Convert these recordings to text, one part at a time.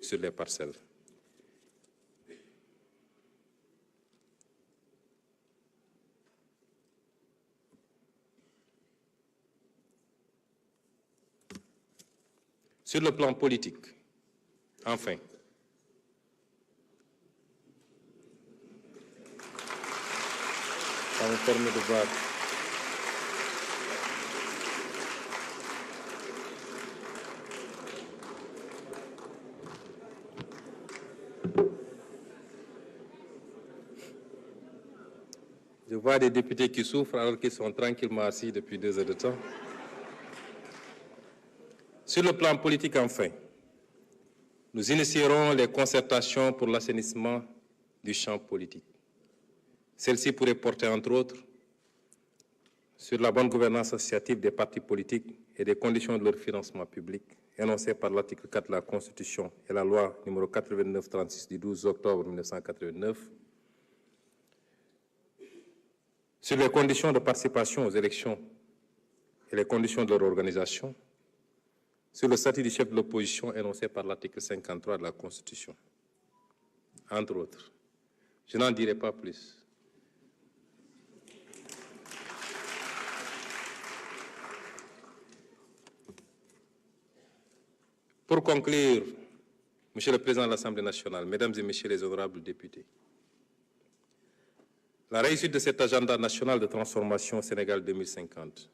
sur les parcelles. Sur le plan politique, enfin, ça me permet de voir. Je vois des députés qui souffrent alors qu'ils sont tranquillement assis depuis 2 heures de temps. Sur le plan politique, enfin, nous initierons les concertations pour l'assainissement du champ politique. Celles-ci pourraient porter, entre autres, sur la bonne gouvernance associative des partis politiques et des conditions de leur financement public, énoncées par l'article 4 de la Constitution et la loi numéro 89-36 du 12 octobre 1989, sur les conditions de participation aux élections et les conditions de leur organisation, sur le statut du chef de l'opposition énoncé par l'article 53 de la Constitution, entre autres. Je n'en dirai pas plus. Pour conclure, Monsieur le Président de l'Assemblée nationale, Mesdames et Messieurs les honorables députés, la réussite de cet agenda national de transformation Sénégal 2050,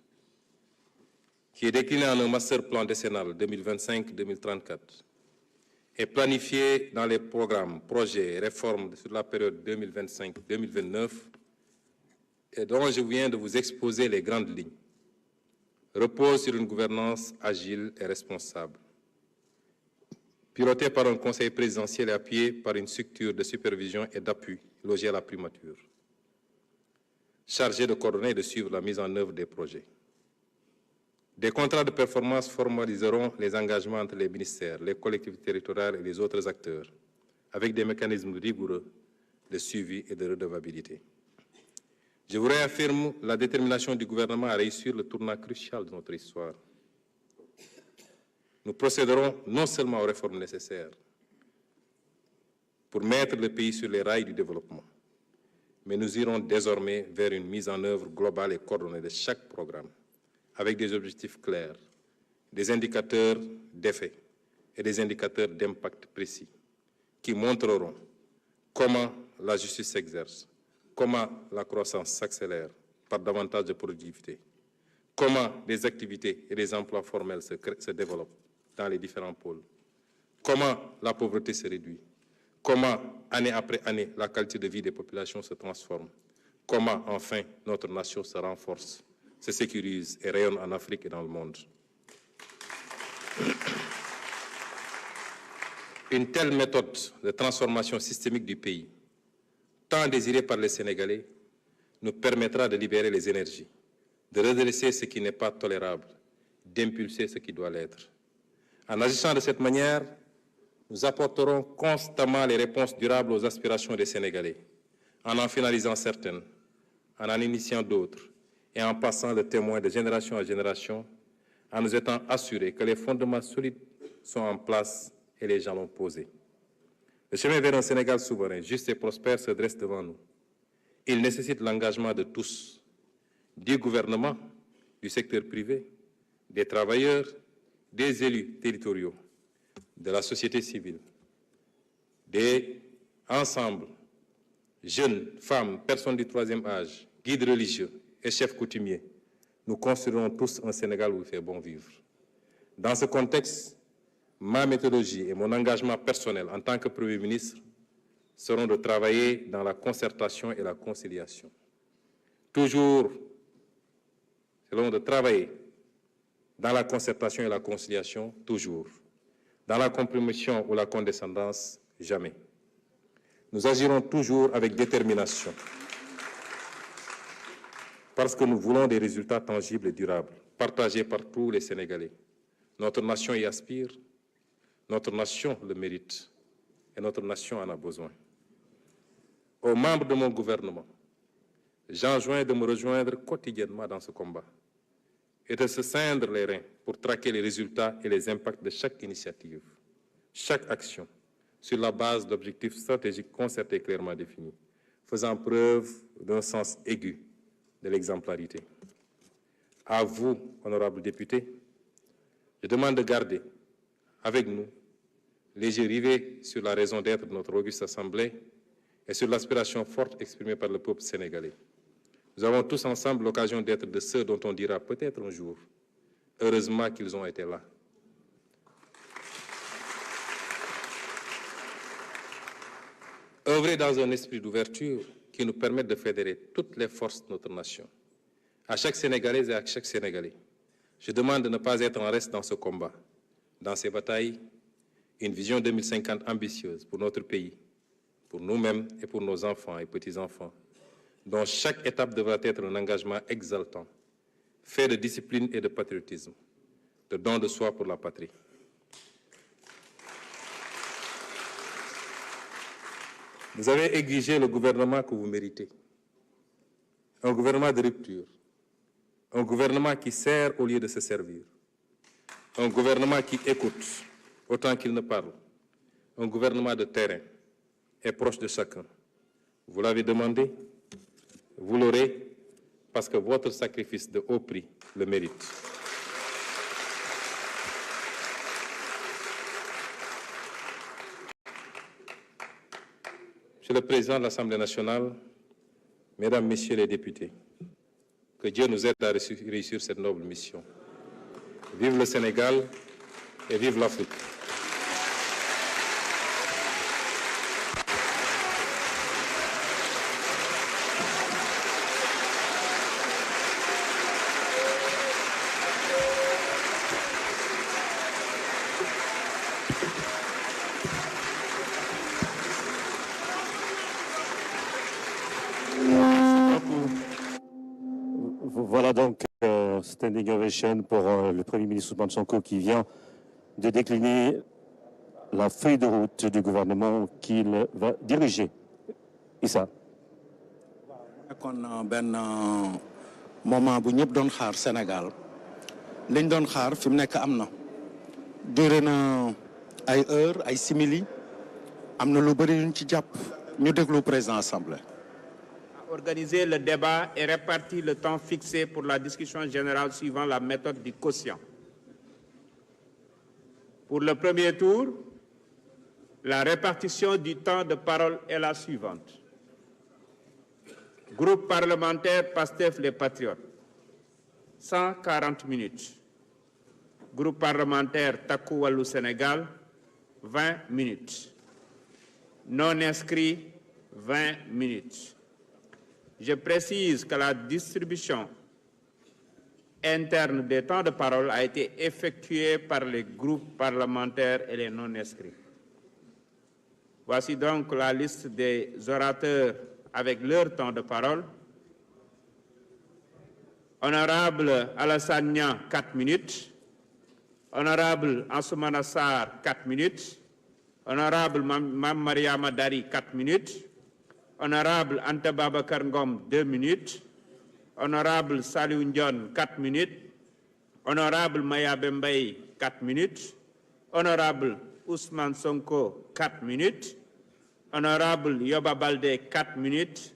qui est décliné en un master plan décennal 2025-2034, est planifié dans les programmes, projets et réformes sur la période 2025-2029 et dont je viens de vous exposer les grandes lignes, repose sur une gouvernance agile et responsable, pilotée par un conseil présidentiel et appuyé par une structure de supervision et d'appui logée à la primature, chargée de coordonner et de suivre la mise en œuvre des projets. Des contrats de performance formaliseront les engagements entre les ministères, les collectivités territoriales et les autres acteurs, avec des mécanismes rigoureux de suivi et de redevabilité. Je vous réaffirme la détermination du gouvernement à réussir le tournant crucial de notre histoire. Nous procéderons non seulement aux réformes nécessaires pour mettre le pays sur les rails du développement, mais nous irons désormais vers une mise en œuvre globale et coordonnée de chaque programme, avec des objectifs clairs, des indicateurs d'effet et des indicateurs d'impact précis, qui montreront comment la justice s'exerce, comment la croissance s'accélère par davantage de productivité, comment des activités et des emplois formels se développent dans les différents pôles, comment la pauvreté se réduit, comment, année après année, la qualité de vie des populations se transforme, comment, enfin, notre nation se renforce, se sécurise et rayonne en Afrique et dans le monde. Une telle méthode de transformation systémique du pays, tant désirée par les Sénégalais, nous permettra de libérer les énergies, de redresser ce qui n'est pas tolérable, d'impulser ce qui doit l'être. En agissant de cette manière, nous apporterons constamment les réponses durables aux aspirations des Sénégalais, en finalisant certaines, en initiant d'autres, et en passant le témoin de génération en génération, en nous étant assurés que les fondements solides sont en place et les jalons posés. Le chemin vers un Sénégal souverain, juste et prospère se dresse devant nous. Il nécessite l'engagement de tous, du gouvernement, du secteur privé, des travailleurs, des élus territoriaux, de la société civile, des ensembles, jeunes, femmes, personnes du troisième âge, guides religieux et chefs coutumiers. Nous construirons tous un Sénégal où il fait bon vivre. Dans ce contexte, ma méthodologie et mon engagement personnel en tant que Premier ministre seront de travailler dans la concertation et la conciliation. Toujours, seront de travailler dans la concertation et la conciliation, toujours. Dans la compromission ou la condescendance, jamais. Nous agirons toujours avec détermination, parce que nous voulons des résultats tangibles et durables, partagés par tous les Sénégalais. Notre nation y aspire, notre nation le mérite, et notre nation en a besoin. Aux membres de mon gouvernement, j'enjoins de me rejoindre quotidiennement dans ce combat et de se ceindre les reins pour traquer les résultats et les impacts de chaque initiative, chaque action, sur la base d'objectifs stratégiques concertés et clairement définis, faisant preuve d'un sens aigu de l'exemplarité. À vous, honorables députés, je demande de garder avec nous les yeux rivés sur la raison d'être de notre auguste Assemblée et sur l'aspiration forte exprimée par le peuple sénégalais. Nous avons tous ensemble l'occasion d'être de ceux dont on dira peut-être un jour, heureusement qu'ils ont été là. Œuvrer dans un esprit d'ouverture qui nous permette de fédérer toutes les forces de notre nation. À chaque Sénégalaise et à chaque Sénégalais, je demande de ne pas être en reste dans ce combat, dans ces batailles, une vision 2050 ambitieuse pour notre pays, pour nous-mêmes et pour nos enfants et petits-enfants, dont chaque étape devra être un engagement exaltant, fait de discipline et de patriotisme, de don de soi pour la patrie. Vous avez exigé le gouvernement que vous méritez, un gouvernement de rupture, un gouvernement qui sert au lieu de se servir, un gouvernement qui écoute autant qu'il ne parle, un gouvernement de terrain et proche de chacun. Vous l'avez demandé, vous l'aurez, parce que votre sacrifice de haut prix le mérite. Monsieur le Président de l'Assemblée nationale, Mesdames, Messieurs les députés, que Dieu nous aide à réussir cette noble mission. Vive le Sénégal et vive l'Afrique. Voilà donc standing ovation pour le Premier ministre Ousmane Sonko qui vient de décliner la feuille de route du gouvernement qu'il va diriger. Issa. kon benn moment bu ñëpp doon xaar Sénégal liñ doon xaar fi mu nekk am na duré na ay heures ay simili am na lu bëri yuñ ci jàpp ñu déglu président assemblée. Organiser le débat et répartir le temps fixé pour la discussion générale suivant la méthode du quotient. Pour le premier tour, la répartition du temps de parole est la suivante. Groupe parlementaire PASTEF les Patriotes, 140 minutes. Groupe parlementaire Taku Wallu Sénégal, 20 minutes. Non inscrits, 20 minutes. Je précise que la distribution interne des temps de parole a été effectuée par les groupes parlementaires et les non-inscrits. Voici donc la liste des orateurs avec leur temps de parole. Honorable Alassane Niang, 4 minutes. Honorable Ansoumana Sarr, 4 minutes. Honorable Mame Mariama Dari, 4 minutes. Honorable Anta Babacar Ngom, 2 minutes. Honorable Saliou Ndione, 4 minutes. Honorable Mayabé Mbaye, 4 minutes. Honorable Ousmane Sonko, 4 minutes. Honorable Yoba Baldé, 4 minutes.